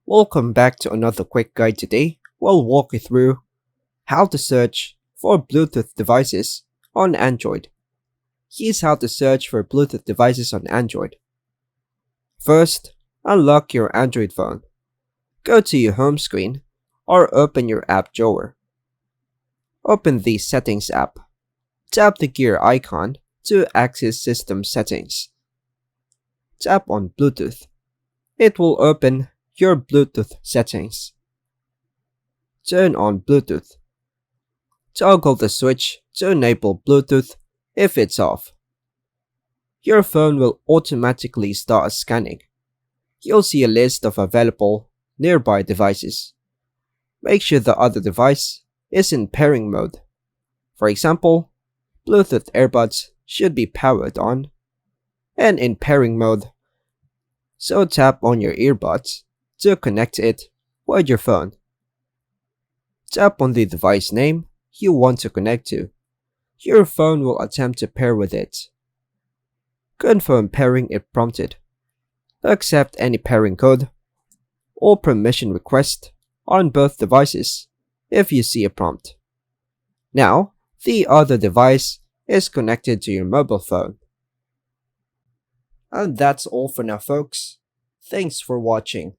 Welcome back to another quick guide. Today we'll walk you through how to search for Bluetooth devices on Android. Here's how to search for Bluetooth devices on Android. First, unlock your Android phone. Go to your home screen or open your app drawer. Open the Settings app. Tap the gear icon to access system settings. Tap on Bluetooth. It will open your Bluetooth settings. Turn on Bluetooth. Toggle the switch to enable Bluetooth if it's off. Your phone will automatically start scanning. You'll see a list of available nearby devices. Make sure the other device is in pairing mode. For example, Bluetooth earbuds should be powered on and in pairing mode, so tap on your earbuds to connect it with your phone. Tap on the device name you want to connect to. Your phone will attempt to pair with it. Confirm pairing if prompted. Accept any pairing code or permission request on both devices if you see a prompt. Now, the other device is connected to your mobile phone. And that's all for now, folks. Thanks for watching.